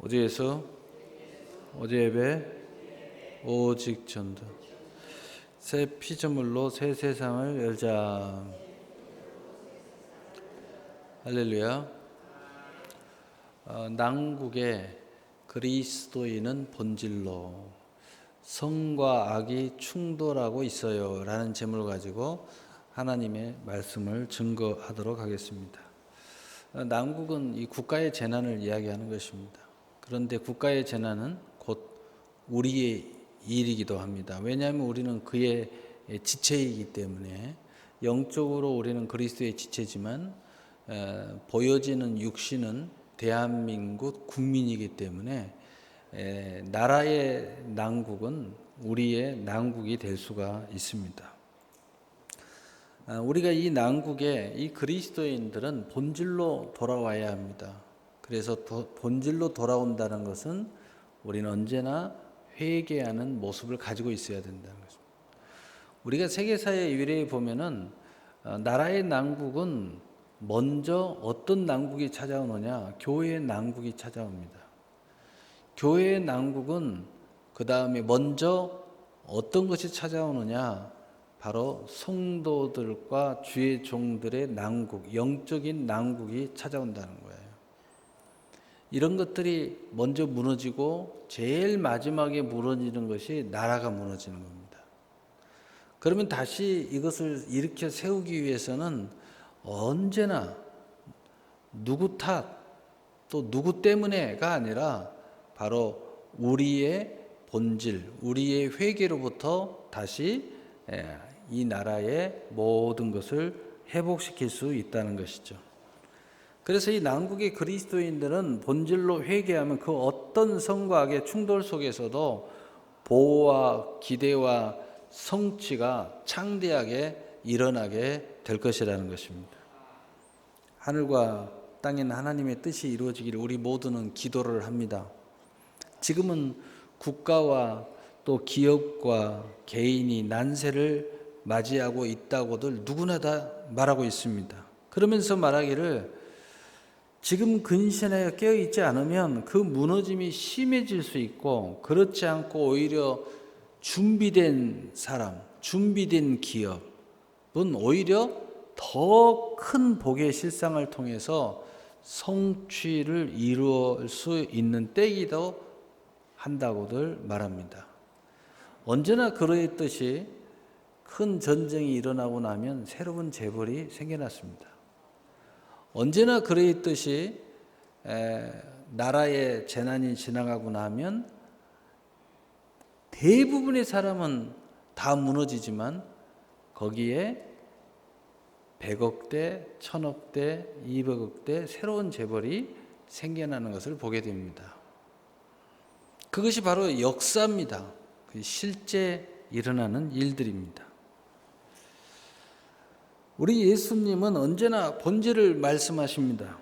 어제 예수, 어제 예배, 오직 전도. 새 피조물로 새 세상을 열자. 할렐루야. 난국에 그리스도인은 본질로 성과 악이 충돌하고 있어요 라는 제목을 가지고 하나님의 말씀을 증거하도록 하겠습니다. 난국은 이 국가의 재난을 이야기하는 것입니다. 그런데 국가의 재난은 곧 우리의 일이기도 합니다. 왜냐하면 우리는 그의 지체이기 때문에, 영적으로 우리는 그리스도의 지체지만 보여지는 육신은 대한민국 국민이기 때문에 나라의 난국은 우리의 난국이 될 수가 있습니다. 우리가 이 난국에 이 그리스도인들은 본질로 돌아와야 합니다. 그래서 본질로 돌아온다는 것은 우리는 언제나 회개하는 모습을 가지고 있어야 된다는 것입니다. 우리가 세계사의 유래에 보면은 나라의 난국은 먼저 어떤 난국이 찾아오느냐? 교회의 난국이 찾아옵니다. 교회의 난국은 그 다음에 먼저 어떤 것이 찾아오느냐? 바로 성도들과 주의 종들의 난국, 영적인 난국이 찾아온다는 거예요. 이런 것들이 먼저 무너지고 제일 마지막에 무너지는 것이 나라가 무너지는 겁니다. 그러면 다시 이것을 일으켜 세우기 위해서는 언제나 누구 탓, 또 누구 때문에가 아니라 바로 우리의 본질, 우리의 회개로부터 다시 이 나라의 모든 것을 회복시킬 수 있다는 것이죠. 그래서 이 난국의 그리스도인들은 본질로 회개하면 그 어떤 성과 악의 충돌 속에서도 보호와 기대와 성취가 창대하게 일어나게 될 것이라는 것입니다. 하늘과 땅인 하나님의 뜻이 이루어지기를 우리 모두는 기도를 합니다. 지금은 국가와 또 기업과 개인이 난세를 맞이하고 있다고들 누구나 다 말하고 있습니다. 그러면서 말하기를 지금 근신하여 깨어있지 않으면 그 무너짐이 심해질 수 있고, 그렇지 않고 오히려 준비된 사람, 준비된 기업은 오히려 더 큰 복의 실상을 통해서 성취를 이루어 수 있는 때이기도 한다고들 말합니다. 언제나 그러했듯이 큰 전쟁이 일어나고 나면 새로운 재벌이 생겨났습니다. 언제나 그러했듯이 나라의 재난이 지나가고 나면 대부분의 사람은 다 무너지지만 거기에 100억대, 1000억대, 200억대 새로운 재벌이 생겨나는 것을 보게 됩니다. 그것이 바로 역사입니다. 실제 일어나는 일들입니다. 우리 예수님은 언제나 본질을 말씀하십니다.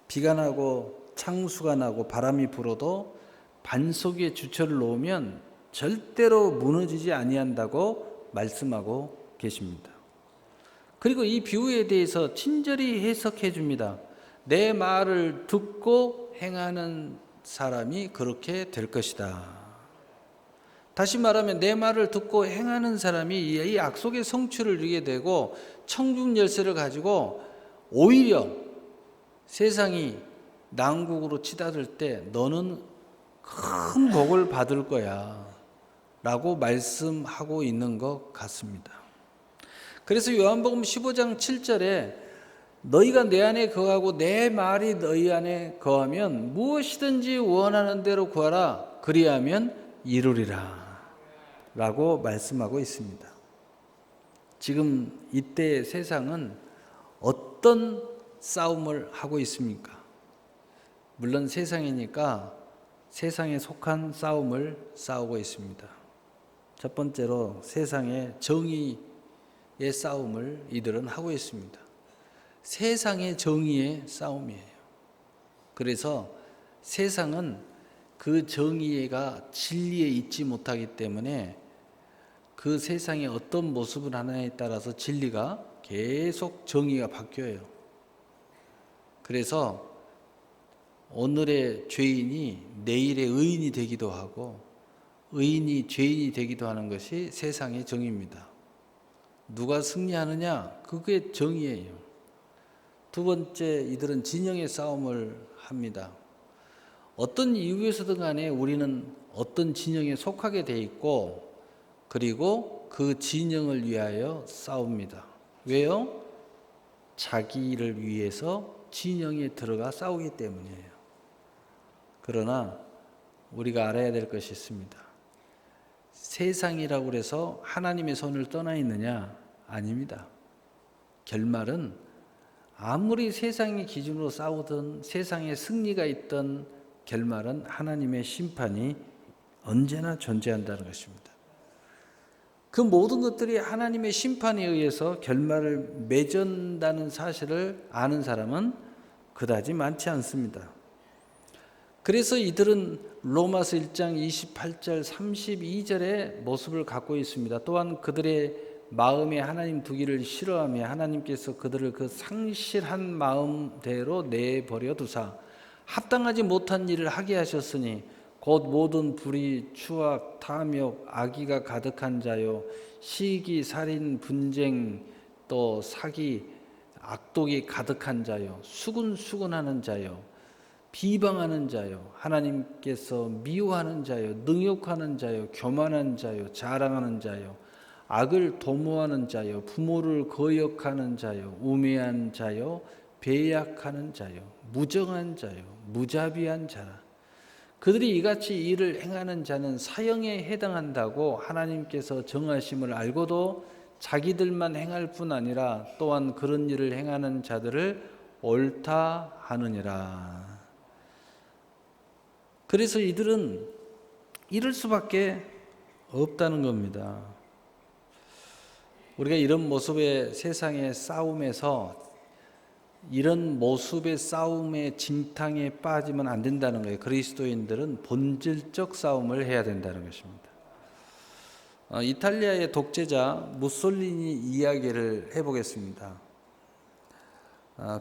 비가 나고 창수가 나고 바람이 불어도 반석 위에 주철을 놓으면 절대로 무너지지 아니한다고 말씀하고 계십니다. 그리고 이 비유에 대해서 친절히 해석해 줍니다. 내 말을 듣고 행하는 사람이 그렇게 될 것이다. 다시 말하면 내 말을 듣고 행하는 사람이 이 약속의 성취를 이루게 되고 천국 열쇠를 가지고 오히려 세상이 난국으로 치닫을 때 너는 큰 복을 받을 거야 라고 말씀하고 있는 것 같습니다. 그래서 요한복음 15장 7절에 너희가 내 안에 거하고 내 말이 너희 안에 거하면 무엇이든지 원하는 대로 구하라 그리하면 이루리라 라고 말씀하고 있습니다. 지금 이때의 세상은 어떤 싸움을 하고 있습니까? 물론 세상이니까 세상에 속한 싸움을 싸우고 있습니다. 첫 번째로 세상의 정의의 싸움을 이들은 하고 있습니다. 세상의 정의의 싸움이에요. 그래서 세상은 그 정의가 진리에 있지 못하기 때문에 그 세상의 어떤 모습을 하나에 따라서 진리가 계속 정의가 바뀌어요. 그래서 오늘의 죄인이 내일의 의인이 되기도 하고 의인이 죄인이 되기도 하는 것이 세상의 정의입니다. 누가 승리하느냐? 그게 정의예요. 두 번째, 이들은 진영의 싸움을 합니다. 어떤 이유에서든 간에 우리는 어떤 진영에 속하게 돼 있고 그리고 그 진영을 위하여 싸웁니다. 왜요? 자기를 위해서 진영에 들어가 싸우기 때문이에요. 그러나 우리가 알아야 될 것이 있습니다. 세상이라고 해서 하나님의 손을 떠나 있느냐? 아닙니다. 결말은 아무리 세상의 기준으로 싸우든 세상에 승리가 있던 결말은 하나님의 심판이 언제나 존재한다는 것입니다. 그 모든 것들이 하나님의 심판에 의해서 결말을 맺은다는 사실을 아는 사람은 그다지 많지 않습니다. 그래서 이들은 로마서 1장 28절 32절의 모습을 갖고 있습니다. 또한 그들의 마음에 하나님 두기를 싫어하며 하나님께서 그들을 그 상실한 마음대로 내버려 두사 합당하지 못한 일을 하게 하셨으니 곧 모든 불의, 추악, 탐욕, 악의가 가득한 자요 시기, 살인, 분쟁, 또 사기, 악독이 가득한 자요 수군수군하는 자요 비방하는 자요 하나님께서 미워하는 자요 능욕하는 자요 교만한 자요 자랑하는 자요 악을 도모하는 자요 부모를 거역하는 자요 우매한 자요 배약하는 자요 무정한 자요 무자비한 자라. 그들이 이같이 일을 행하는 자는 사형에 해당한다고 하나님께서 정하심을 알고도 자기들만 행할 뿐 아니라 또한 그런 일을 행하는 자들을 옳다 하느니라. 그래서 이들은 이럴 수밖에 없다는 겁니다. 우리가 이런 모습의 세상의 싸움에서 이런 모습의 싸움의 진탕에 빠지면 안 된다는 거예요. 그리스도인들은 본질적 싸움을 해야 된다는 것입니다. 이탈리아의 독재자 무솔리니 이야기를 해보겠습니다.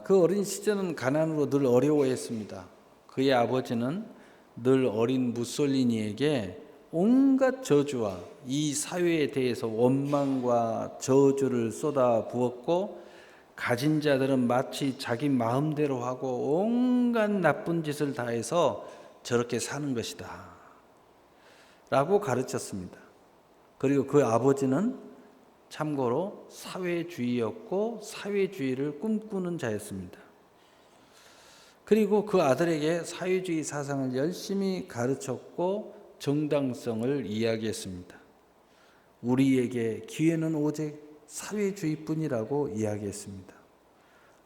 그 어린 시절은 가난으로 늘 어려워했습니다. 그의 아버지는 늘 어린 무솔리니에게 온갖 저주와 이 사회에 대해서 원망과 저주를 쏟아 부었고 가진 자들은 마치 자기 마음대로 하고 온갖 나쁜 짓을 다해서 저렇게 사는 것이다 라고 가르쳤습니다. 그리고 그 아버지는 참고로 사회주의였고 사회주의를 꿈꾸는 자였습니다. 그리고 그 아들에게 사회주의 사상을 열심히 가르쳤고 정당성을 이야기했습니다. 우리에게 기회는 오직 사회주의뿐이라고 이야기했습니다.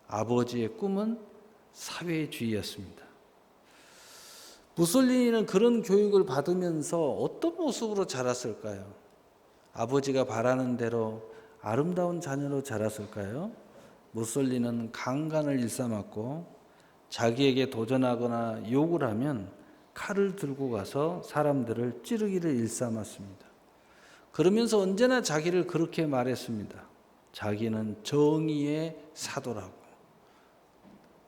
아버지의 꿈은 사회주의였습니다. 무솔리니는 그런 교육을 받으면서 어떤 모습으로 자랐을까요? 아버지가 바라는 대로 아름다운 자녀로 자랐을까요? 무솔리니는 강간을 일삼았고 자기에게 도전하거나 욕을 하면 칼을 들고 가서 사람들을 찌르기를 일삼았습니다. 그러면서 언제나 자기를 그렇게 말했습니다. 자기는 정의의 사도라고.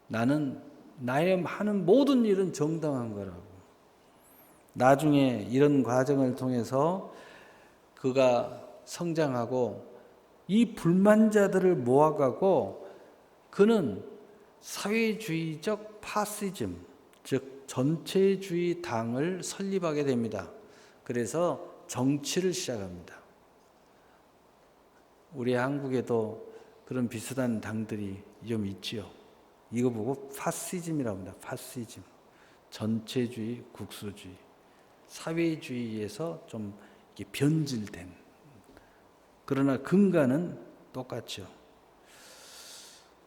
나는 나의 하는 모든 일은 정당한 거라고. 나중에 이런 과정을 통해서 그가 성장하고 이 불만자들을 모아가고 그는 사회주의적 파시즘, 즉 전체주의 당을 설립하게 됩니다. 그래서 정치를 시작합니다. 우리 한국에도 그런 비슷한 당들이 좀 있지요. 이거 보고 파시즘이라고 합니다. 파시즘. 전체주의, 국수주의. 사회주의에서 좀 이렇게 변질된. 그러나 근간은 똑같죠.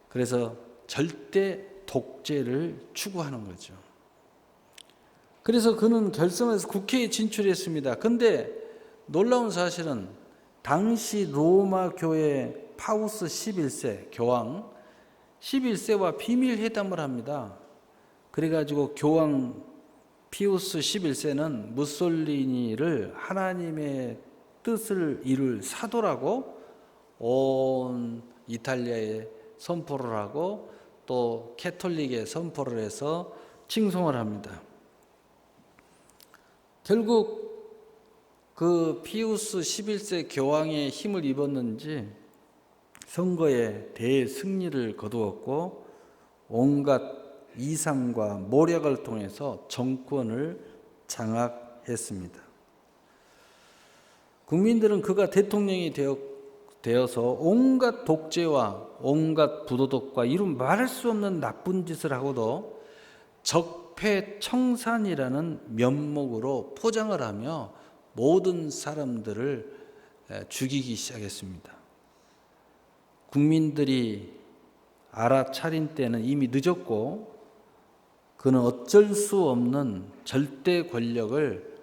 그래서 절대 독재를 추구하는 거죠. 그래서 그는 결성해서 국회에 진출했습니다. 그런데 놀라운 사실은 당시 로마 교회 파우스 11세 교황 11세와 비밀 회담을 합니다. 그래가지고 교황 피우스 11세는 무솔리니를 하나님의 뜻을 이룰 사도라고 온 이탈리아에 선포를 하고 또 캐톨릭에 선포를 해서 칭송을 합니다. 결국 그 피우스 11세 교황의 힘을 입었는지 선거에 대승리를 거두었고 온갖 이상과 모략을 통해서 정권을 장악했습니다. 국민들은 그가 대통령이 되어서 온갖 독재와 온갖 부도덕과 이루 말할 수 없는 나쁜 짓을 하고도 적폐청산이라는 면목으로 포장을 하며 모든 사람들을 죽이기 시작했습니다. 국민들이 알아차린 때는 이미 늦었고 그는 어쩔 수 없는 절대 권력을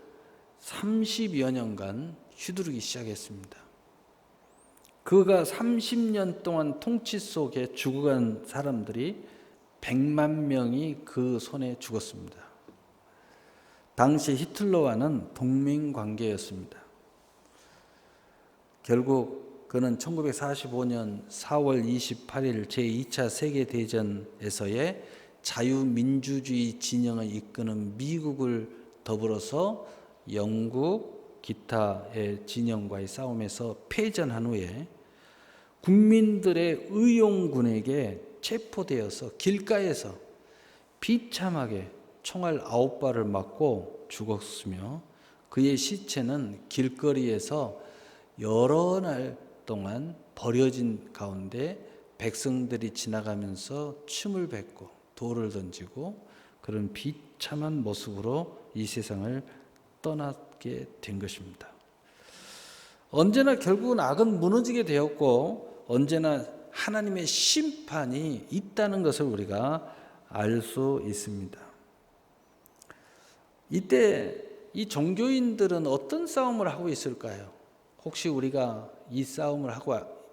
30여 년간 휘두르기 시작했습니다. 그가 30년 동안 통치 속에 죽어간 사람들이 100만 명이 그 손에 죽었습니다. 당시 히틀러와는 동맹관계였습니다. 결국 그는 1945년 4월 28일 제2차 세계대전에서의 자유민주주의 진영을 이끄는 미국을 더불어서 영국, 기타의 진영과의 싸움에서 패전한 후에 국민들의 의용군에게 체포되어서 길가에서 비참하게 총알 9발을 맞고 죽었으며 그의 시체는 길거리에서 여러 날 동안 버려진 가운데 백성들이 지나가면서 춤을 뱉고 돌을 던지고 그런 비참한 모습으로 이 세상을 떠나게 된 것입니다. 언제나 결국은 악은 무너지게 되었고 언제나 하나님의 심판이 있다는 것을 우리가 알 수 있습니다. 이때 이 종교인들은 어떤 싸움을 하고 있을까요? 혹시 우리가 이 싸움을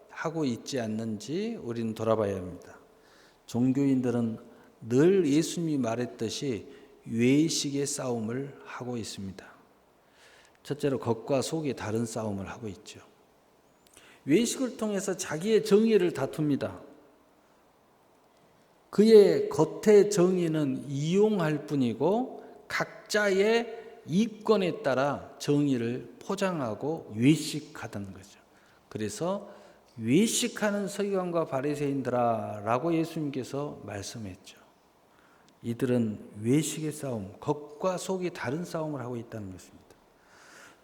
하고 있지 않는지 우리는 돌아봐야 합니다. 종교인들은 늘 예수님이 말했듯이 외식의 싸움을 하고 있습니다. 첫째로 겉과 속이 다른 싸움을 하고 있죠. 외식을 통해서 자기의 정의를 다툽니다. 그의 겉의 정의는 이용할 뿐이고 각자의 이권에 따라 정의를 포장하고 외식하던 거죠. 그래서 외식하는 서기관과 바리새인들아 라고 예수님께서 말씀했죠. 이들은 외식의 싸움, 겉과 속이 다른 싸움을 하고 있다는 것입니다.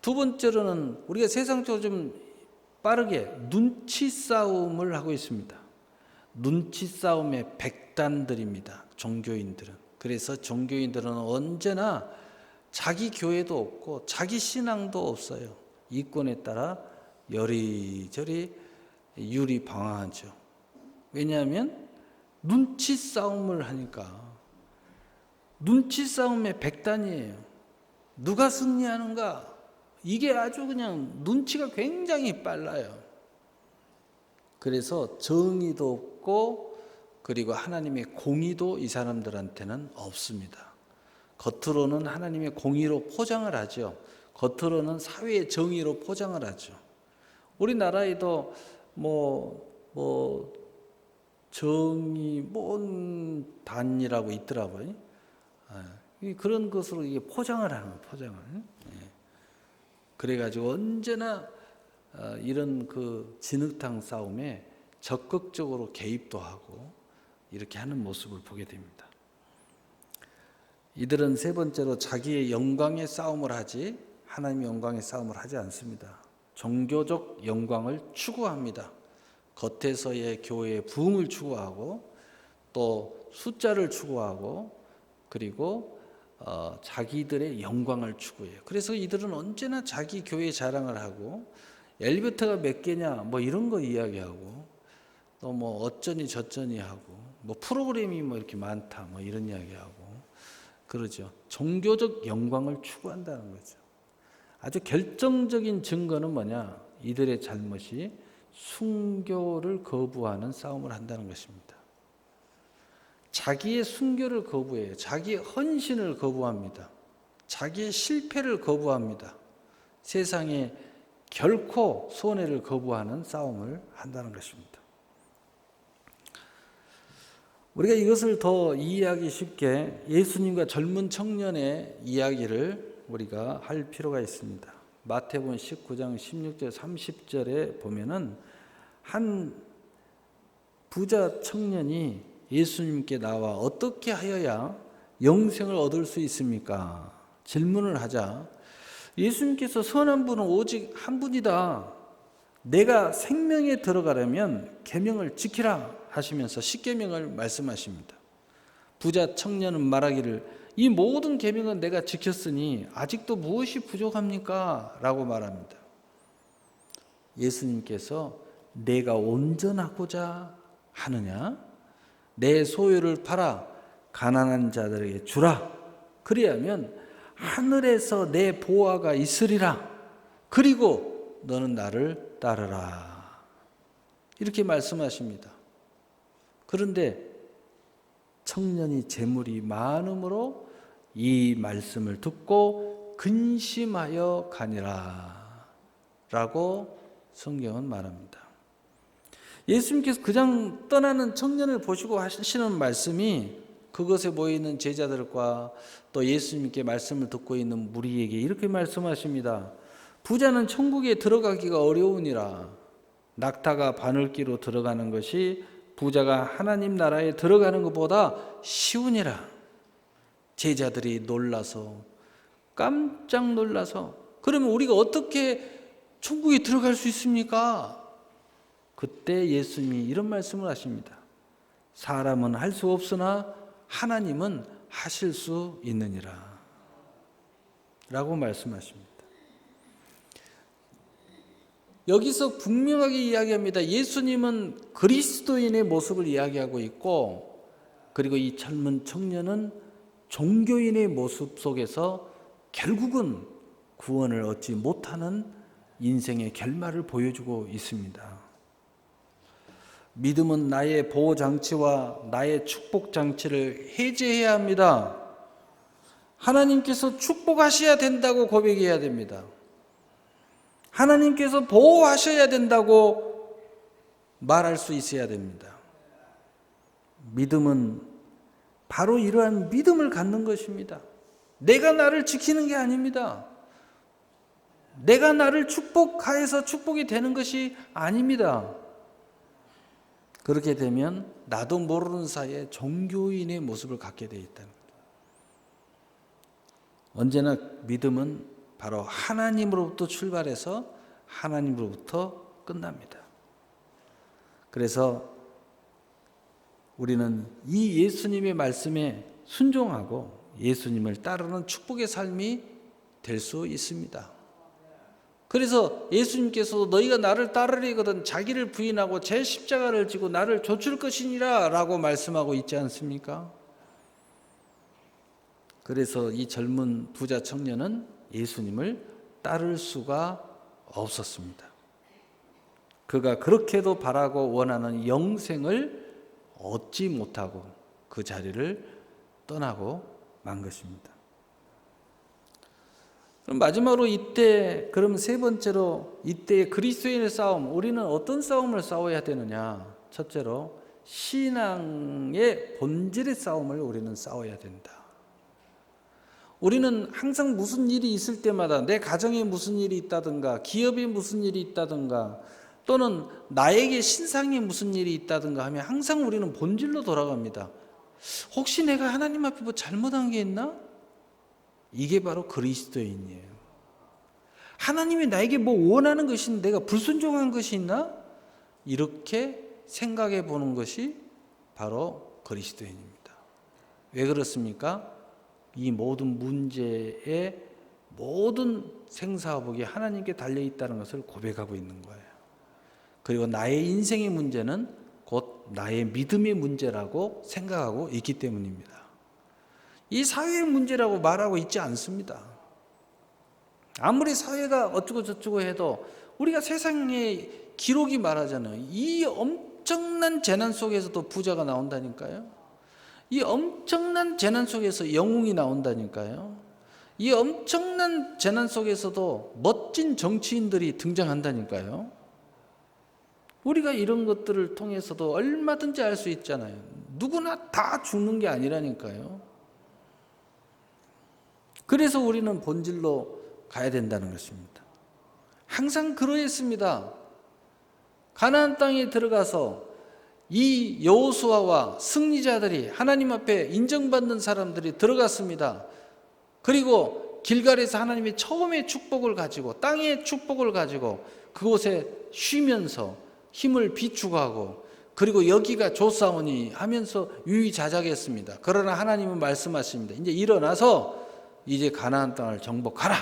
두 번째로는 우리가 세상적으로 좀 빠르게 눈치 싸움을 하고 있습니다. 눈치 싸움의 백단들입니다. 종교인들은. 그래서 종교인들은 언제나 자기 교회도 없고 자기 신앙도 없어요. 이권에 따라 여리저리 유리방황하죠. 왜냐하면 눈치 싸움을 하니까. 눈치 싸움의 백단이에요. 누가 승리하는가? 이게 아주 그냥 눈치가 굉장히 빨라요. 그래서 정의도 없고 그리고 하나님의 공의도 이 사람들한테는 없습니다. 겉으로는 하나님의 공의로 포장을 하죠. 겉으로는 사회의 정의로 포장을 하죠. 우리나라에도 정의 뭔 단이라고 있더라고요. 그런 것으로 이게 포장을 하는 거예요. 포장을. 그래가지고 언제나 이런 그 진흙탕 싸움에 적극적으로 개입도 하고 이렇게 하는 모습을 보게 됩니다. 이들은 세 번째로 자기의 영광의 싸움을 하지 하나님의 영광의 싸움을 하지 않습니다. 종교적 영광을 추구합니다. 겉에서의 교회의 부흥을 추구하고 또 숫자를 추구하고 그리고 자기들의 영광을 추구해요. 그래서 이들은 언제나 자기 교회 자랑을 하고 엘리베이터가 몇 개냐 뭐 이런 거 이야기하고 또 뭐 어쩌니 저쩌니 하고 뭐 프로그램이 뭐 이렇게 많다 뭐 이런 이야기하고 그러죠. 종교적 영광을 추구한다는 거죠. 아주 결정적인 증거는 뭐냐? 이들의 잘못이 순교를 거부하는 싸움을 한다는 것입니다. 자기의 순교를 거부해요. 자기의 헌신을 거부합니다. 자기의 실패를 거부합니다. 세상에 결코 손해를 거부하는 싸움을 한다는 것입니다. 우리가 이것을 더 이해하기 쉽게 예수님과 젊은 청년의 이야기를 우리가 할 필요가 있습니다. 마태복음 19장 16절 30절에 보면은 한 부자 청년이 예수님께 나와 어떻게 하여야 영생을 얻을 수 있습니까? 질문을 하자 예수님께서 선한 분은 오직 한 분이다. 내가 생명에 들어가려면 계명을 지키라 하시면서 십계명을 말씀하십니다. 부자 청년은 말하기를 이 모든 계명은 내가 지켰으니 아직도 무엇이 부족합니까? 라고 말합니다. 예수님께서 내가 온전하고자 하느냐? 내 소유를 팔아 가난한 자들에게 주라. 그리하면 하늘에서 내 보화가 있으리라. 그리고 너는 나를 따르라. 이렇게 말씀하십니다. 그런데 청년이 재물이 많음으로 이 말씀을 듣고 근심하여 가니라 라고 성경은 말합니다. 예수님께서 그냥 떠나는 청년을 보시고 하시는 말씀이 그것에 모이는 제자들과 또 예수님께 말씀을 듣고 있는 무리에게 이렇게 말씀하십니다. 부자는 천국에 들어가기가 어려우니라. 낙타가 바늘기로 들어가는 것이 부자가 하나님 나라에 들어가는 것보다 쉬우니라. 제자들이 놀라서 깜짝 놀라서 그러면 우리가 어떻게 천국에 들어갈 수 있습니까? 그때 예수님이 이런 말씀을 하십니다. 사람은 할 수 없으나 하나님은 하실 수 있느니라 라고 말씀하십니다. 여기서 분명하게 이야기합니다. 예수님은 그리스도인의 모습을 이야기하고 있고 그리고 이 젊은 청년은 종교인의 모습 속에서 결국은 구원을 얻지 못하는 인생의 결말을 보여주고 있습니다. 믿음은 나의 보호장치와 나의 축복장치를 해제해야 합니다. 하나님께서 축복하셔야 된다고 고백해야 됩니다. 하나님께서 보호하셔야 된다고 말할 수 있어야 됩니다. 믿음은 바로 이러한 믿음을 갖는 것입니다. 내가 나를 지키는 게 아닙니다. 내가 나를 축복하여서 축복이 되는 것이 아닙니다. 그렇게 되면 나도 모르는 사이에 종교인의 모습을 갖게 되어 있다는 거예요. 언제나 믿음은 바로 하나님으로부터 출발해서 하나님으로부터 끝납니다. 그래서 우리는 이 예수님의 말씀에 순종하고 예수님을 따르는 축복의 삶이 될 수 있습니다. 그래서 예수님께서도 너희가 나를 따르려거든 자기를 부인하고 제 십자가를 지고 나를 좇을 것이니라 라고 말씀하고 있지 않습니까? 그래서 이 젊은 부자 청년은 예수님을 따를 수가 없었습니다. 그가 그렇게도 바라고 원하는 영생을 얻지 못하고 그 자리를 떠나고 만 것입니다. 그럼 마지막으로 그럼 세 번째로 이때의 그리스도인의 싸움, 우리는 어떤 싸움을 싸워야 되느냐? 첫째로 신앙의 본질의 싸움을 우리는 싸워야 된다. 우리는 항상 무슨 일이 있을 때마다 내 가정에 무슨 일이 있다든가 기업에 무슨 일이 있다든가 또는 나에게 신상에 무슨 일이 있다든가 하면 항상 우리는 본질로 돌아갑니다. 혹시 내가 하나님 앞에 뭐 잘못한 게 있나? 이게 바로 그리스도인이에요. 하나님이 나에게 뭐 원하는 것이 내가 불순종한 것이 있나? 이렇게 생각해 보는 것이 바로 그리스도인입니다. 왜 그렇습니까? 이 모든 문제의 모든 생사화복이 하나님께 달려있다는 것을 고백하고 있는 거예요. 그리고 나의 인생의 문제는 곧 나의 믿음의 문제라고 생각하고 있기 때문입니다. 이 사회의 문제라고 말하고 있지 않습니다. 아무리 사회가 어쩌고 저쩌고 해도 우리가 세상의 기록이 말하잖아요. 이 엄청난 재난 속에서도 부자가 나온다니까요. 이 엄청난 재난 속에서 영웅이 나온다니까요. 이 엄청난 재난 속에서도 멋진 정치인들이 등장한다니까요. 우리가 이런 것들을 통해서도 얼마든지 알 수 있잖아요. 누구나 다 죽는 게 아니라니까요. 그래서 우리는 본질로 가야 된다는 것입니다. 항상 그러했습니다. 가나안 땅에 들어가서 이 여호수아와 승리자들이 하나님 앞에 인정받는 사람들이 들어갔습니다. 그리고 길갈에서 하나님의 처음의 축복을 가지고 땅의 축복을 가지고 그곳에 쉬면서 힘을 비추고 그리고 여기가 좋사오니 하면서 유유자적했습니다. 그러나 하나님은 말씀하십니다. 이제 일어나서 이제 가나안 땅을 정복하라.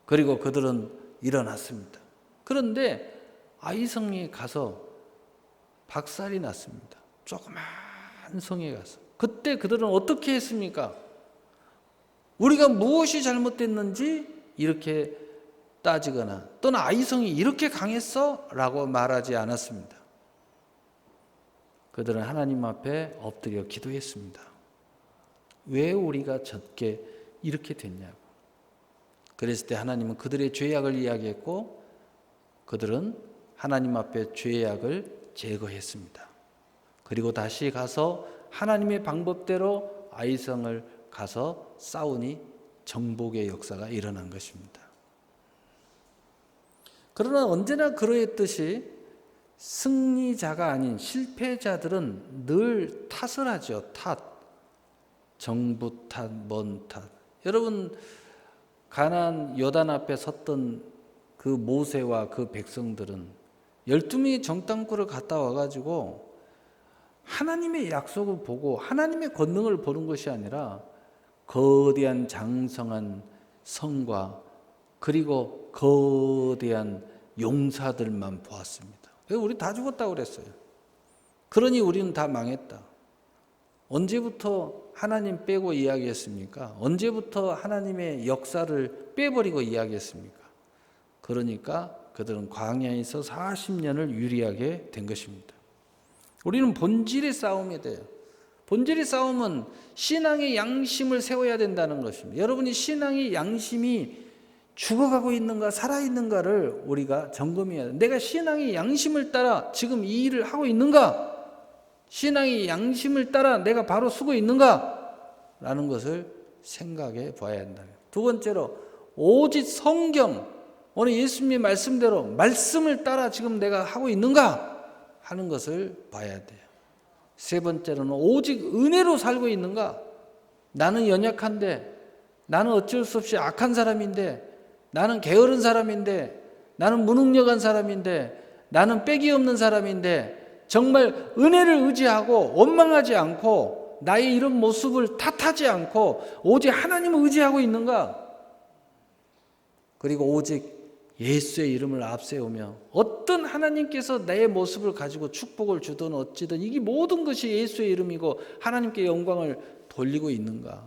그리고 그들은 일어났습니다. 그런데 아이성에 가서 박살이 났습니다. 조그만 성에 가서. 그때 그들은 어떻게 했습니까? 우리가 무엇이 잘못됐는지 이렇게 따지거나 또는 아이성이 이렇게 강했어? 라고 말하지 않았습니다. 그들은 하나님 앞에 엎드려 기도했습니다. 왜 우리가 젖게 이렇게 됐냐고. 그랬을 때 하나님은 그들의 죄악을 이야기했고 그들은 하나님 앞에 죄악을 제거했습니다. 그리고 다시 가서 하나님의 방법대로 아이성을 가서 싸우니 정복의 역사가 일어난 것입니다. 그러나 언제나 그러했듯이 승리자가 아닌 실패자들은 늘 탓을 하죠. 탓. 정부 탓, 먼 탓. 여러분 가나안 요단 앞에 섰던 그 모세와 그 백성들은 12명의 정탐꾼을 갔다 와가지고 하나님의 약속을 보고 하나님의 권능을 보는 것이 아니라 거대한 장성한 성과 그리고 거대한 용사들만 보았습니다. 우리 다 죽었다고 그랬어요. 그러니 우리는 다 망했다. 언제부터 하나님 빼고 이야기했습니까? 언제부터 하나님의 역사를 빼버리고 이야기했습니까? 그러니까 그들은 광야에서 40년을 유리하게 된 것입니다. 우리는 본질의 싸움에 돼요. 본질의 싸움은 신앙의 양심을 세워야 된다는 것입니다. 여러분이 신앙의 양심이 죽어가고 있는가 살아있는가를 우리가 점검해야 돼요. 내가 신앙의 양심을 따라 지금 이 일을 하고 있는가? 신앙의 양심을 따라 내가 바로 쓰고 있는가? 라는 것을 생각해 봐야 한다. 두 번째로 오직 성경 오늘 예수님의 말씀대로 말씀을 따라 지금 내가 하고 있는가 하는 것을 봐야 돼요. 세 번째로는 오직 은혜로 살고 있는가? 나는 연약한데, 나는 어쩔 수 없이 악한 사람인데, 나는 게으른 사람인데, 나는 무능력한 사람인데, 나는 빽이 없는 사람인데 정말 은혜를 의지하고 원망하지 않고 나의 이런 모습을 탓하지 않고 오직 하나님을 의지하고 있는가? 그리고 오직 예수의 이름을 앞세우며 어떤 하나님께서 내 모습을 가지고 축복을 주든 어찌든 이게 모든 것이 예수의 이름이고 하나님께 영광을 돌리고 있는가?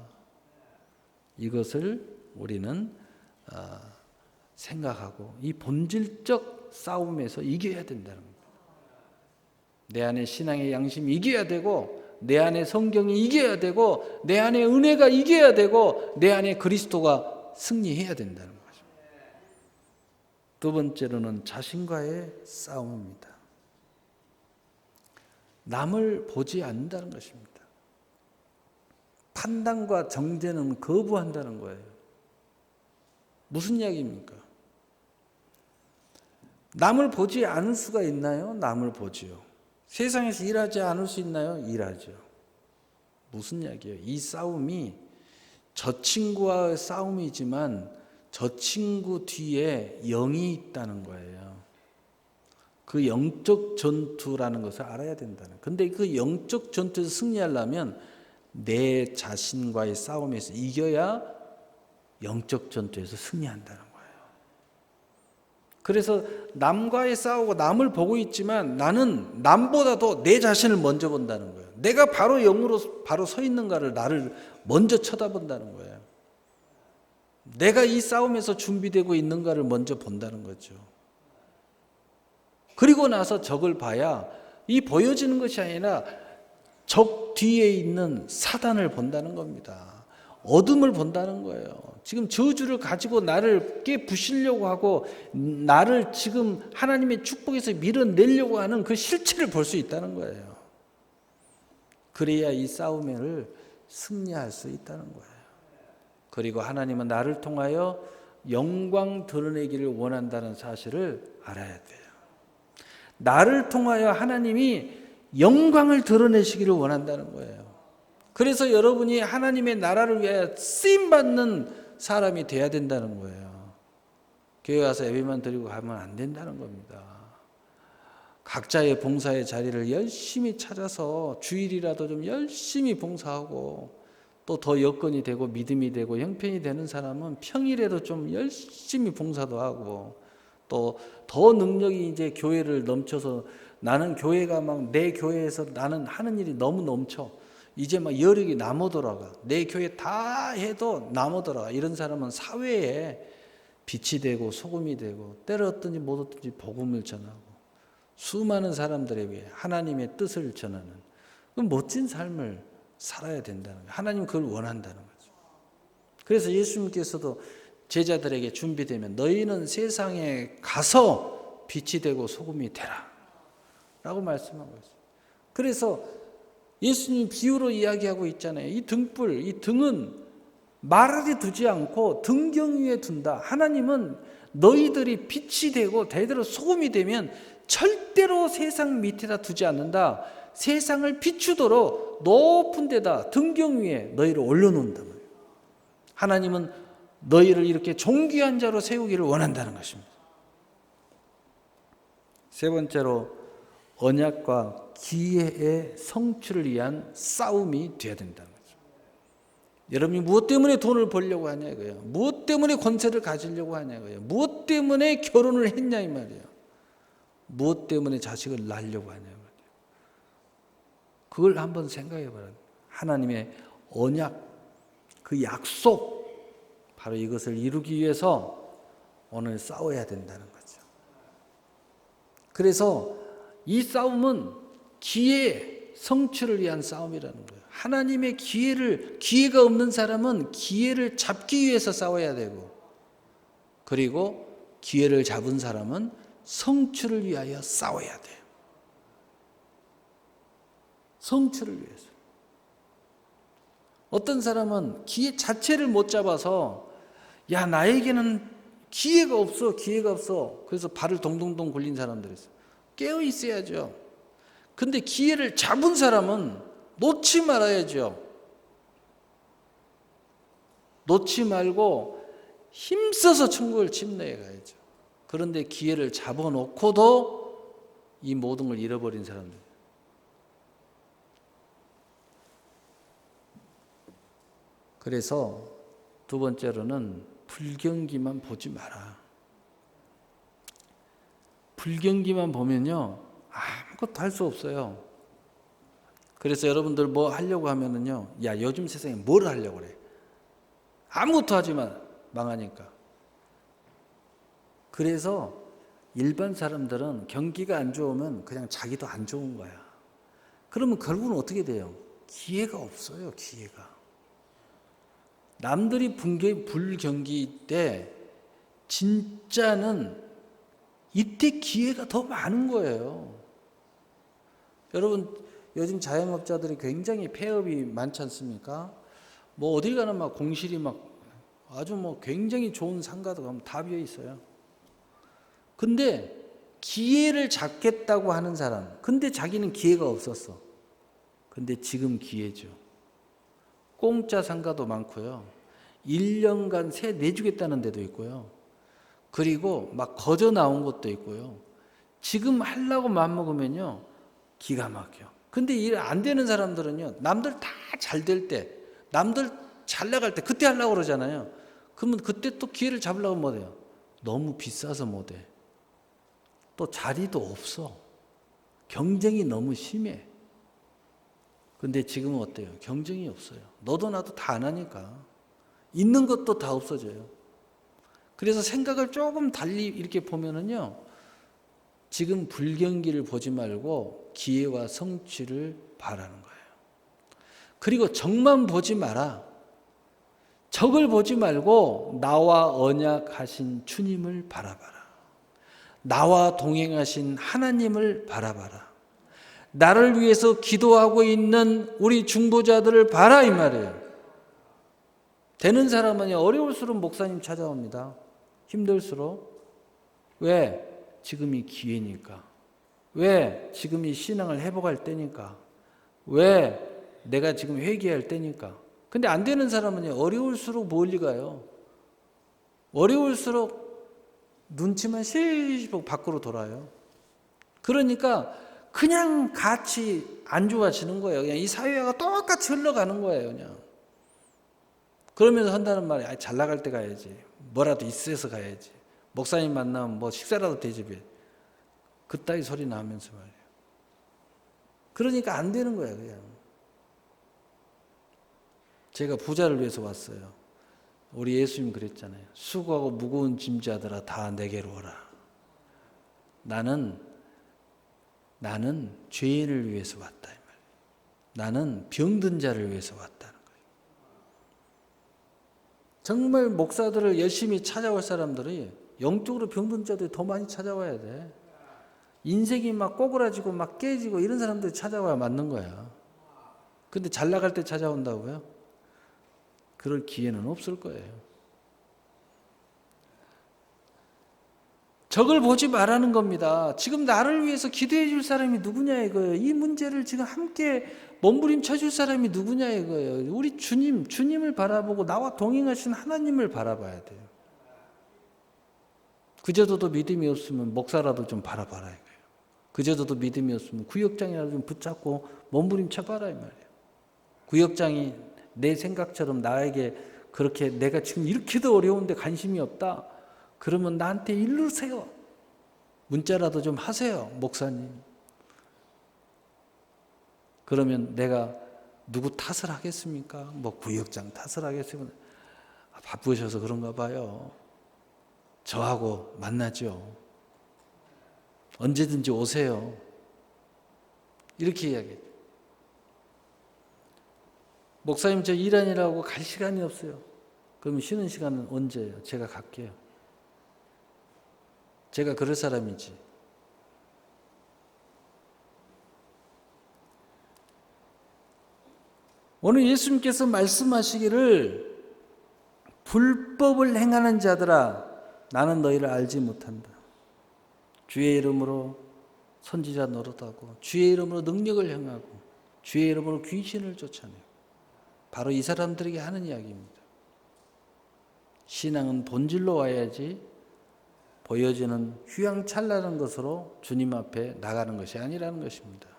이것을 우리는 생각하고 이 본질적 싸움에서 이겨야 된다는 겁니다. 내 안에 신앙의 양심이 이겨야 되고 내 안에 성경이 이겨야 되고 내 안에 은혜가 이겨야 되고 내 안에 그리스도가 승리해야 된다는 거죠. 두 번째로는 자신과의 싸움입니다. 남을 보지 않는다는 것입니다. 판단과 정죄는 거부한다는 거예요. 무슨 이야기입니까? 남을 보지 않을 수가 있나요? 남을 보지요. 세상에서 일하지 않을 수 있나요? 일하죠. 무슨 이야기예요? 이 싸움이 저 친구와의 싸움이지만 저 친구 뒤에 영이 있다는 거예요. 그 영적 전투라는 것을 알아야 된다는 거예요. 근데 그 영적 전투에서 승리하려면 내 자신과의 싸움에서 이겨야 영적 전투에서 승리한다는 거예요. 그래서 남과의 싸우고 남을 보고 있지만 나는 남보다도 내 자신을 먼저 본다는 거예요. 내가 바로 영으로 바로 서 있는가를 나를 먼저 쳐다본다는 거예요. 내가 이 싸움에서 준비되고 있는가를 먼저 본다는 거죠. 그리고 나서 적을 봐야 이 보여지는 것이 아니라 적 뒤에 있는 사단을 본다는 겁니다. 어둠을 본다는 거예요. 지금 저주를 가지고 나를 깨부시려고 하고 나를 지금 하나님의 축복에서 밀어내려고 하는 그 실체를 볼 수 있다는 거예요. 그래야 이 싸움을 승리할 수 있다는 거예요. 그리고 하나님은 나를 통하여 영광 드러내기를 원한다는 사실을 알아야 돼요. 나를 통하여 하나님이 영광을 드러내시기를 원한다는 거예요. 그래서 여러분이 하나님의 나라를 위하여 쓰임받는 사람이 돼야 된다는 거예요. 교회 와서 예배만 드리고 가면 안 된다는 겁니다. 각자의 봉사의 자리를 열심히 찾아서 주일이라도 좀 열심히 봉사하고, 또 더 여건이 되고 믿음이 되고 형편이 되는 사람은 평일에도 좀 열심히 봉사도 하고, 또 더 능력이 이제 교회를 넘쳐서 나는 교회가 막 내 교회에서 나는 하는 일이 너무 넘쳐. 이제 막 여력이 남아 돌아가. 내 교회 다 해도 남아 돌아가. 이런 사람은 사회에 빛이 되고 소금이 되고 때렸든지 못 얻든지 복음을 전하고 수많은 사람들에게 하나님의 뜻을 전하는 그 멋진 삶을 살아야 된다는 거예요. 하나님 그걸 원한다는 거죠. 그래서 예수님께서도 제자들에게 준비되면 너희는 세상에 가서 빛이 되고 소금이 되라 라고 말씀하고 있어요. 그래서 예수님이 비유로 이야기하고 있잖아요. 이 등불, 이 등은 마르게 두지 않고 등경 위에 둔다. 하나님은 너희들이 빛이 되고 대대로 소금이 되면 절대로 세상 밑에다 두지 않는다. 세상을 비추도록 높은 데다 등경 위에 너희를 올려놓는다. 하나님은 너희를 이렇게 존귀한 자로 세우기를 원한다는 것입니다. 세 번째로 언약과 기회의 성취를 위한 싸움이 되어야 된다는 거죠. 여러분이 무엇 때문에 돈을 벌려고 하냐 이거예요. 무엇 때문에 권세를 가지려고 하냐 이거예요. 무엇 때문에 결혼을 했냐 이 말이에요. 무엇 때문에 자식을 낳으려고 하냐 이거예요. 그걸 한번 생각해 봐요. 하나님의 언약, 그 약속, 바로 이것을 이루기 위해서 오늘 싸워야 된다는 거죠. 그래서 이 싸움은 기회 성취를 위한 싸움이라는 거예요. 하나님의 기회가 없는 사람은 기회를 잡기 위해서 싸워야 되고, 그리고 기회를 잡은 사람은 성취를 위하여 싸워야 돼요. 성취를 위해서. 어떤 사람은 기회 자체를 못 잡아서 야 나에게는 기회가 없어. 그래서 발을 동동동 굴린 사람들이 있어요. 깨어 있어야죠. 근데 기회를 잡은 사람은 놓지 말아야죠. 놓지 말고 힘써서 천국을 침노해 가야죠. 그런데 기회를 잡아놓고도 이 모든 걸 잃어버린 사람들. 그래서 두 번째로는 불경기만 보지 마라. 불경기만 보면요 아무것도 할 수 없어요. 그래서 여러분들 뭐 하려고 하면은요, 야 요즘 세상에 뭘 하려고 그래? 아무것도 하지만 망하니까. 그래서 일반 사람들은 경기가 안 좋으면 그냥 자기도 안 좋은 거야. 그러면 결국은 어떻게 돼요? 기회가 없어요. 기회가. 남들이 불경기 때 진짜는 이때 기회가 더 많은 거예요. 여러분 요즘 자영업자들이 굉장히 폐업이 많지 않습니까? 뭐 어딜 가나 막 공실이 막 아주 뭐 굉장히 좋은 상가도 가면 다 비어 있어요. 근데 기회를 잡겠다고 하는 사람, 근데 자기는 기회가 없었어. 근데 지금 기회죠. 공짜 상가도 많고요. 1년간 세 내주겠다는 데도 있고요. 그리고 막 거저 나온 것도 있고요. 지금 하려고 마음먹으면요 기가 막혀. 근데 일 안 되는 사람들은요, 남들 다 잘 될 때, 남들 잘 나갈 때 그때 하려고 그러잖아요. 그러면 그때 또 기회를 잡으려고 못해요. 너무 비싸서 못해. 또 자리도 없어. 경쟁이 너무 심해. 근데 지금은 어때요? 경쟁이 없어요. 너도 나도 다 안 하니까. 있는 것도 다 없어져요. 그래서 생각을 조금 달리 이렇게 보면은요, 지금 불경기를 보지 말고 기회와 성취를 바라는 거예요. 그리고 적만 보지 마라. 적을 보지 말고 나와 언약하신 주님을 바라봐라. 나와 동행하신 하나님을 바라봐라. 나를 위해서 기도하고 있는 우리 중보자들을 봐라 이 말이에요. 되는 사람은 어려울수록 목사님 찾아옵니다. 힘들수록. 왜? 지금이 기회니까. 왜? 지금이 신앙을 회복할 때니까. 왜? 내가 지금 회개할 때니까. 근데 안 되는 사람은 어려울수록 멀리 가요. 어려울수록 눈치만 실실 밖으로 돌아요. 그러니까 그냥 같이 안 좋아지는 거예요. 그냥 이 사회가 똑같이 흘러가는 거예요. 그냥. 그러면서 한다는 말이 잘 나갈 때 가야지. 뭐라도 있어서 가야지. 목사님 만나면 뭐 식사라도 대접해. 그따위 소리 나면서 말이에요. 그러니까 안 되는 거야 그냥. 제가 부자를 위해서 왔어요. 우리 예수님 그랬잖아요. 수고하고 무거운 짐자들아 다 내게로 오라. 나는 죄인을 위해서 왔다 이 말이에요. 나는 병든 자를 위해서 왔다는 거예요. 정말 목사들을 열심히 찾아올 사람들이 영적으로 병든 자들이 더 많이 찾아와야 돼. 인생이 막 꼬그라지고 막 깨지고 이런 사람들이 찾아와야 맞는 거야. 근데 잘 나갈 때 찾아온다고요? 그럴 기회는 없을 거예요. 적을 보지 말라는 겁니다. 지금 나를 위해서 기도해 줄 사람이 누구냐 이거예요. 이 문제를 지금 함께 몸부림쳐 줄 사람이 누구냐 이거예요. 우리 주님을 바라보고 나와 동행하신 하나님을 바라봐야 돼요. 그저도도 믿음이 없으면 목사라도 좀 바라봐라 이거예요. 그저도도 믿음이 없으면 구역장이라도 좀 붙잡고 몸부림쳐 봐라 이 말이에요. 구역장이 내 생각처럼 나에게 그렇게 내가 지금 이렇게도 어려운데 관심이 없다. 그러면 나한테 이르세요. 문자라도 좀 하세요, 목사님. 그러면 내가 누구 탓을 하겠습니까? 뭐 구역장 탓을 하겠습니까? 바쁘셔서 그런가 봐요. 저하고 만나죠. 언제든지 오세요. 이렇게 이야기해요. 목사님 저 일하느라고 갈 시간이 없어요. 그러면 쉬는 시간은 언제예요? 제가 갈게요. 제가 그럴 사람이지. 오늘 예수님께서 말씀하시기를 불법을 행하는 자들아 나는 너희를 알지 못한다. 주의 이름으로 선지자 노릇하고 주의 이름으로 능력을 행하고 주의 이름으로 귀신을 쫓아내고 바로 이 사람들에게 하는 이야기입니다. 신앙은 본질로 와야지 보여지는 휘황찬란한 것으로 주님 앞에 나가는 것이 아니라는 것입니다.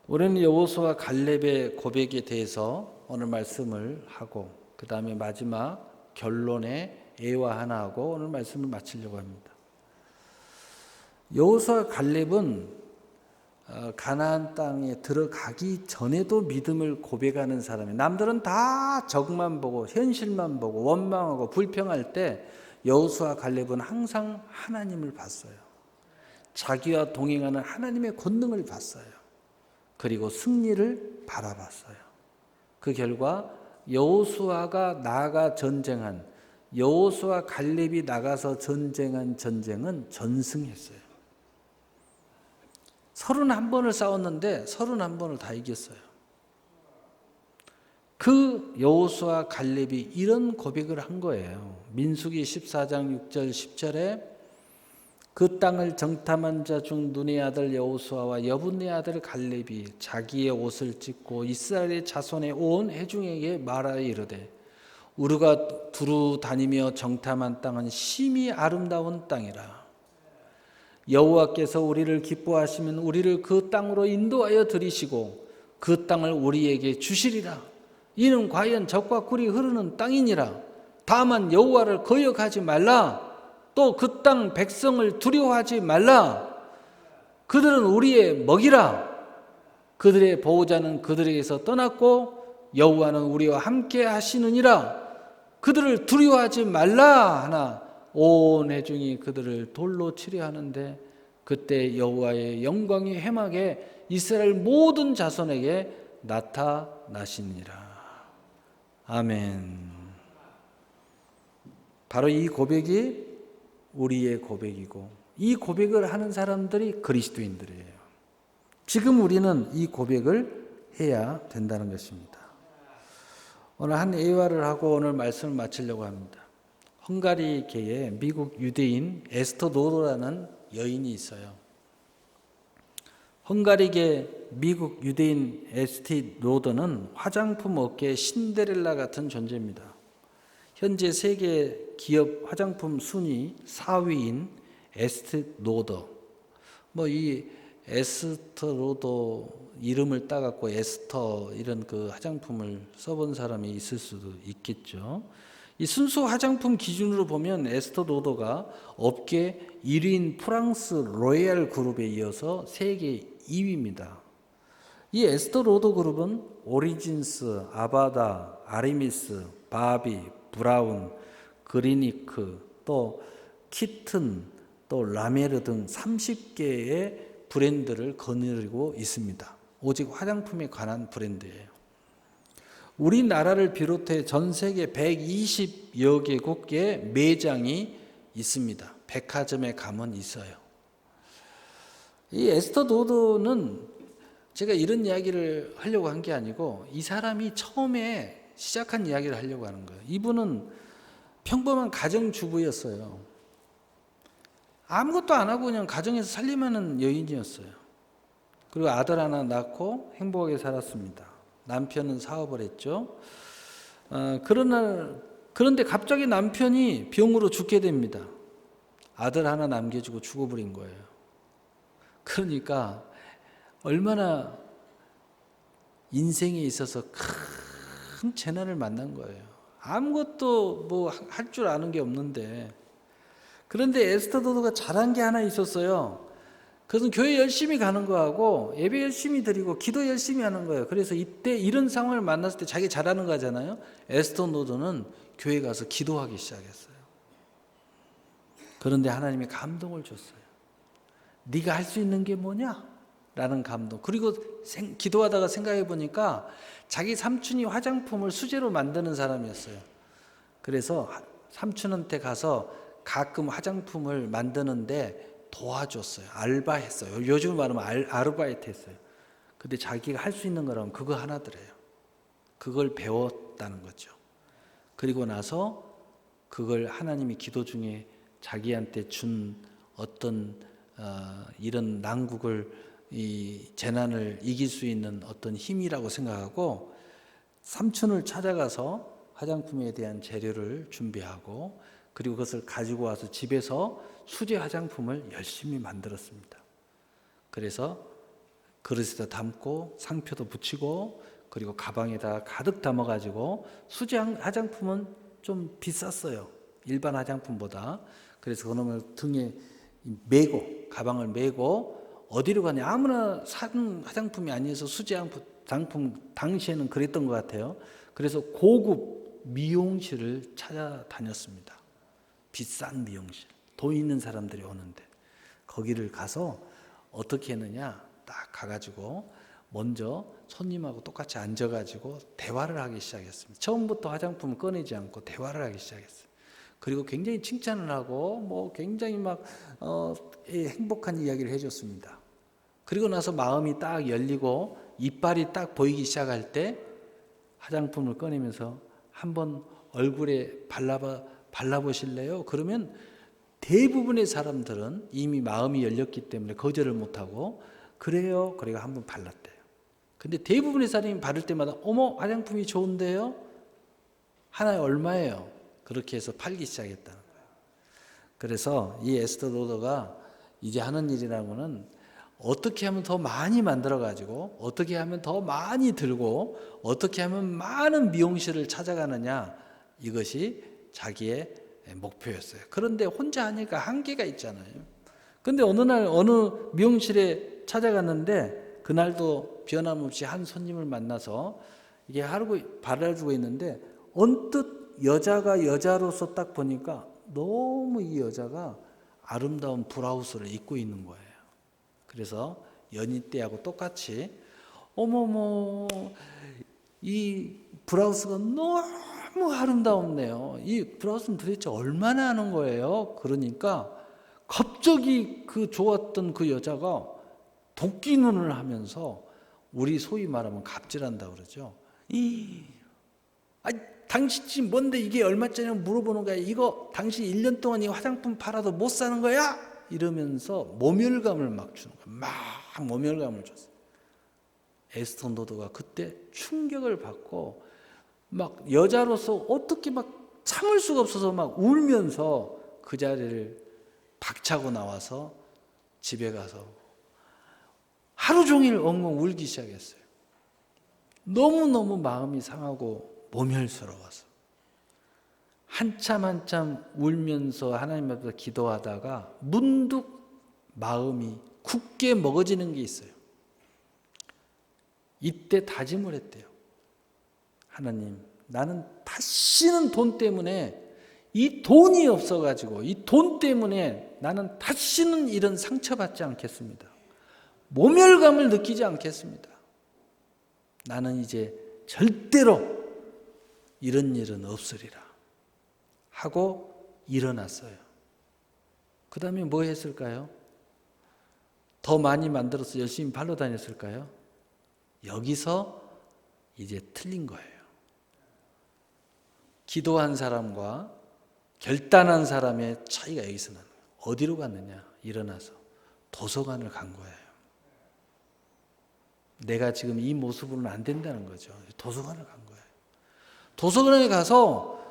우리는 여호수아 갈렙의 고백에 대해서 오늘 말씀을 하고 그 다음에 마지막 결론에 예화 하나 하고 오늘 말씀을 마치려고 합니다. 여호수아 갈렙은 가나안 땅에 들어가기 전에도 믿음을 고백하는 사람이에요. 남들은 다 적만 보고 현실만 보고 원망하고 불평할 때 여호수아 갈렙은 항상 하나님을 봤어요. 자기와 동행하는 하나님의 권능을 봤어요. 그리고 승리를 바라봤어요. 그 결과 여호수아가 나아가 전쟁한 여호수아 갈렙이 나가서 전쟁한 전쟁은 전승했어요. 31번을 싸웠는데 31번을 다 이겼어요. 그 여호수아 갈렙이 이런 고백을 한 거예요. 민수기 14장 6절 10절에 그 땅을 정탐한 자 중 눈의 아들 여호수아와 여분의 아들 갈렙이 자기의 옷을 찢고 이스라엘의 자손의 온 회중에게 말하여 이르되 우리가 두루 다니며 정탐한 땅은 심히 아름다운 땅이라. 여호와께서 우리를 기뻐하시면 우리를 그 땅으로 인도하여 들이시고 그 땅을 우리에게 주시리라. 이는 과연 젖과 꿀이 흐르는 땅이니라. 다만 여호와를 거역하지 말라. 또 그 땅 백성을 두려워하지 말라. 그들은 우리의 먹이라. 그들의 보호자는 그들에게서 떠났고 여호와는 우리와 함께 하시느니라. 그들을 두려워하지 말라 하나 온 회중이 그들을 돌로 치려 하는데 그때 여호와의 영광이 회막에 이스라엘 모든 자손에게 나타나시니라. 아멘. 바로 이 고백이 우리의 고백이고 이 고백을 하는 사람들이 그리스도인들이에요. 지금 우리는 이 고백을 해야 된다는 것입니다. 오늘 한 예화를 하고 오늘 말씀을 마치려고 합니다. 헝가리계에 미국 유대인 에스터 노도라는 여인이 있어요. 헝가리계 미국 유대인 에스티 노더는 화장품 업계의 신데렐라 같은 존재입니다. 현재 세계 기업 화장품 순위 4위인 에스티 노더. 이 에스터 노더 이름을 따갖고 에스터 이런 그 화장품을 써본 사람이 있을 수도 있겠죠. 이 순수 화장품 기준으로 보면 에스터 노더가 업계 1위인 프랑스 로얄 그룹에 이어서 세계 2위입니다. 이 에스터 로더 그룹은 오리진스, 아바다, 아르미스, 바비, 브라운, 그리니크, 또 키튼, 또 라메르 등 30개의 브랜드를 거느리고 있습니다. 오직 화장품에 관한 브랜드예요. 우리나라를 비롯해 전 세계 120여 개국의 매장이 있습니다. 백화점에 가면 있어요. 이 에스터 노더는 제가 이런 이야기를 하려고 한 게 아니고 이 사람이 처음에 시작한 이야기를 하려고 하는 거예요. 이분은 평범한 가정주부였어요. 아무것도 안 하고 그냥 가정에서 살림하는 여인이었어요. 그리고 아들 하나 낳고 행복하게 살았습니다. 남편은 사업을 했죠. 그런데 갑자기 남편이 병으로 죽게 됩니다. 아들 하나 남겨주고 죽어버린 거예요. 그러니까 얼마나 인생에 있어서 큰 재난을 만난 거예요. 아무것도 할 줄 아는 게 없는데. 그런데 에스터 노더가 잘한 게 하나 있었어요. 그것은 교회 열심히 가는 거하고 예배 열심히 드리고 기도 열심히 하는 거예요. 그래서 이때 이런 상황을 만났을 때 자기 잘하는 거잖아요. 에스터 노더는 교회 가서 기도하기 시작했어요. 그런데 하나님이 감동을 줬어요. 네가 할 수 있는 게 뭐냐? 라는 감동. 그리고 기도하다가 생각해 보니까 자기 삼촌이 화장품을 수제로 만드는 사람이었어요. 그래서 삼촌한테 가서 가끔 화장품을 만드는데 도와줬어요. 알바했어요. 요즘 말하면 아르바이트 했어요. 근데 자기가 할 수 있는 거라면 그거 하나더래요. 그걸 배웠다는 거죠. 그리고 나서 그걸 하나님이 기도 중에 자기한테 준 어떤 이런 난국을 이 재난을 이길 수 있는 어떤 힘이라고 생각하고 삼촌을 찾아가서 화장품에 대한 재료를 준비하고 그리고 그것을 가지고 와서 집에서 수제 화장품을 열심히 만들었습니다. 그래서 그릇에다 담고 상표도 붙이고 그리고 가방에다 가득 담아가지고 수제 화장품은 좀 비쌌어요. 일반 화장품보다. 그래서 그놈을 등에 메고 가방을 메고 어디로 가냐 아무나 산 화장품이 아니어서 수제 화장품 당시에는 그랬던 것 같아요. 그래서 고급 미용실을 찾아다녔습니다. 비싼 미용실, 돈 있는 사람들이 오는데 거기를 가서 어떻게 했느냐 딱 가가지고 먼저 손님하고 똑같이 앉아가지고 대화를 하기 시작했습니다. 처음부터 화장품을 꺼내지 않고 대화를 하기 시작했어요. 그리고 굉장히 칭찬을 하고 굉장히 행복한 이야기를 해줬습니다. 그리고 나서 마음이 딱 열리고 이빨이 딱 보이기 시작할 때 화장품을 꺼내면서 한번 얼굴에 발라보실래요? 그러면 대부분의 사람들은 이미 마음이 열렸기 때문에 거절을 못하고 그래요. 그래가 한번 발랐대요. 근데 대부분의 사람이 바를 때마다 어머 화장품이 좋은데요? 하나에 얼마예요? 그렇게 해서 팔기 시작했다는 거예요. 그래서 이 에스터 노더가 이제 하는 일이라고는 어떻게 하면 더 많이 만들어가지고 어떻게 하면 더 많이 들고 어떻게 하면 많은 미용실을 찾아가느냐 이것이 자기의 목표였어요. 그런데 혼자 하니까 한계가 있잖아요. 근데 어느 날 어느 미용실에 찾아갔는데 그날도 변함없이 한 손님을 만나서 이게 하루고 발라주고 있는데 언뜻 여자가 여자로서 딱 보니까 너무 이 여자가 아름다운 블라우스를 입고 있는 거예요. 그래서 연희 때하고 똑같이 어머머 이 블라우스가 너무 아름다웠네요. 이 블라우스는 도대체 얼마나 하는 거예요? 그러니까 갑자기 그 좋았던 그 여자가 도끼 눈을 하면서 우리 소위 말하면 갑질한다 그러죠. 당신 집 뭔데 이게 얼마짜리냐고 물어보는 거야. 이거 당신 1년 동안 이 화장품 팔아도 못 사는 거야? 이러면서 모멸감을 막 주는 거야. 막 모멸감을 줬어요. 에스더 노드가 그때 충격을 받고 막 여자로서 어떻게 막 참을 수가 없어서 막 울면서 그 자리를 박차고 나와서 집에 가서 하루 종일 엉엉 울기 시작했어요. 너무너무 마음이 상하고 모멸스러워서 한참 울면서 하나님 앞에서 기도하다가 문득 마음이 굳게 먹어지는 게 있어요. 이때 다짐을 했대요. 하나님, 나는 다시는 돈 때문에 이 돈이 없어가지고 이 돈 때문에 나는 다시는 이런 상처받지 않겠습니다. 모멸감을 느끼지 않겠습니다. 나는 이제 절대로 이런 일은 없으리라 하고 일어났어요. 그 다음에 뭐 했을까요? 더 많이 만들어서 열심히 팔러 다녔을까요? 여기서 이제 틀린 거예요. 기도한 사람과 결단한 사람의 차이가 여기서 나는 거예요. 어디로 갔느냐? 일어나서 도서관을 간 거예요. 내가 지금 이 모습으로는 안 된다는 거죠. 도서관을 간 거예요. 도서관에 가서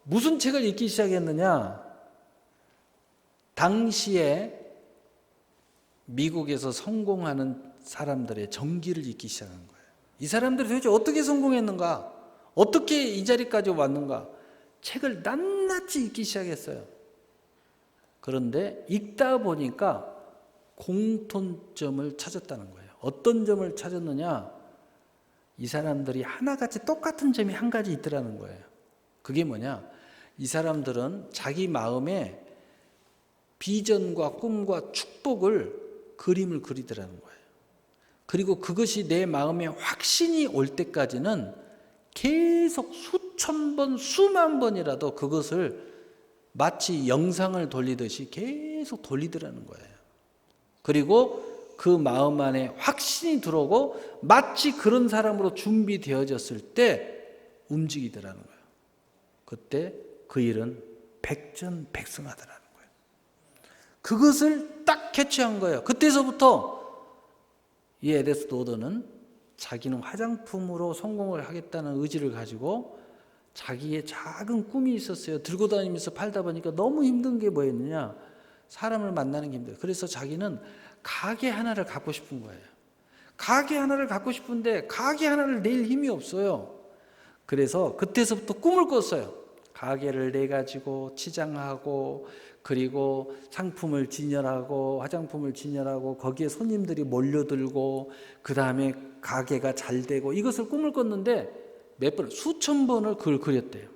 무슨 책을 읽기 시작했느냐? 당시에 미국에서 성공하는 사람들의 전기를 읽기 시작한 거예요. 이 사람들이 도대체 어떻게 성공했는가? 어떻게 이 자리까지 왔는가? 책을 낱낱이 읽기 시작했어요. 그런데 읽다 보니까 공통점을 찾았다는 거예요. 어떤 점을 찾았느냐? 이 사람들이 하나같이 똑같은 점이 한 가지 있더라는 거예요. 그게 뭐냐? 이 사람들은 자기 마음에 비전과 꿈과 축복을 그림을 그리더라는 거예요. 그리고 그것이 내 마음에 확신이 올 때까지는 계속 수천 번, 수만 번이라도 그것을 마치 영상을 돌리듯이 계속 돌리더라는 거예요. 그리고 그 마음 안에 확신이 들어오고 마치 그런 사람으로 준비되어졌을 때 움직이더라는 거예요. 그때 그 일은 백전백승하더라는 거예요. 그것을 딱 캐치한 거예요. 그때서부터 이 에스더 노드는 자기는 화장품으로 성공을 하겠다는 의지를 가지고 자기의 작은 꿈이 있었어요. 들고 다니면서 팔다 보니까 너무 힘든 게 뭐였느냐? 사람을 만나는 게 힘들어요. 그래서 자기는 가게 하나를 갖고 싶은 거예요. 가게 하나를 갖고 싶은데 가게 하나를 낼 힘이 없어요. 그래서 그때서부터 꿈을 꿨어요. 가게를 내가지고 치장하고 그리고 상품을 진열하고 화장품을 진열하고 거기에 손님들이 몰려들고 그 다음에 가게가 잘 되고 이것을 꿈을 꿨는데 몇 번, 수천 번을 그걸 그렸대요.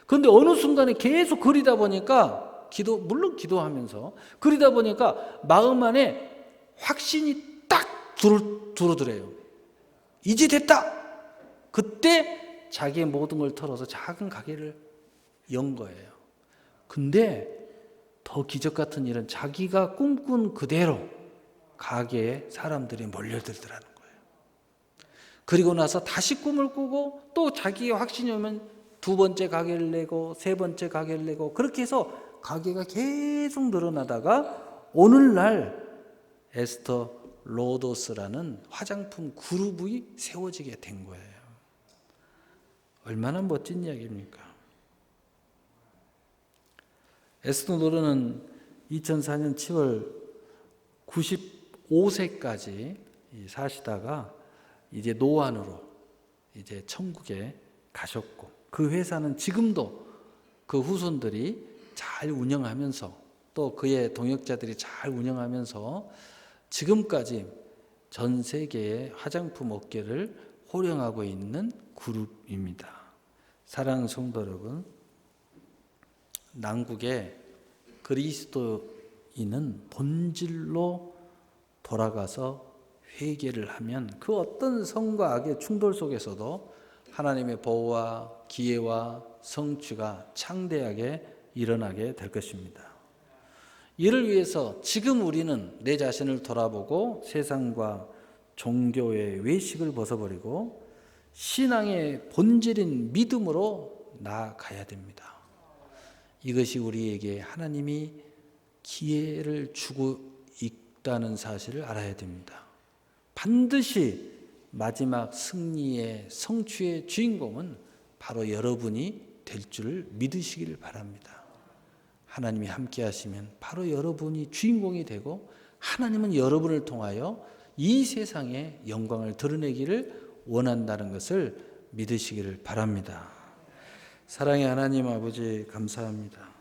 그런데 어느 순간에 계속 그리다 보니까 물론 기도하면서 그리다 보니까 마음 안에 확신이 딱 들어오더래요. 이제 됐다. 그때 자기의 모든 걸 털어서 작은 가게를 연 거예요. 근데 더 기적 같은 일은 자기가 꿈꾼 그대로 가게에 사람들이 몰려들더라는 거예요. 그리고 나서 다시 꿈을 꾸고 또 자기의 확신이 오면 두 번째 가게를 내고 세 번째 가게를 내고 그렇게 해서 가게가 계속 늘어나다가 오늘날 에스더 로더스라는 화장품 그룹이 세워지게 된 거예요. 얼마나 멋진 이야기입니까? 에스더 노드는 2004년 7월 95세까지 사시다가 이제 노안으로 이제 천국에 가셨고 그 회사는 지금도 그 후손들이 잘 운영하면서 또 그의 동역자들이 잘 운영하면서 지금까지 전 세계의 화장품 업계를 호령하고 있는 그룹입니다. 사랑하는 성도 여러분, 난국의 그리스도인은 본질로 돌아가서 회개를 하면 그 어떤 성과 악의 충돌 속에서도 하나님의 보호와 기회와 성취가 창대하게 일어나게 될 것입니다. 이를 위해서 지금 우리는 내 자신을 돌아보고 세상과 종교의 외식을 벗어버리고 신앙의 본질인 믿음으로 나아가야 됩니다. 이것이 우리에게 하나님이 기회를 주고 있다는 사실을 알아야 됩니다. 반드시 마지막 승리의 성취의 주인공은 바로 여러분이 될 줄 믿으시기를 바랍니다. 하나님이 함께 하시면 바로 여러분이 주인공이 되고 하나님은 여러분을 통하여 이 세상에 영광을 드러내기를 원한다는 것을 믿으시기를 바랍니다. 사랑의 하나님 아버지 감사합니다.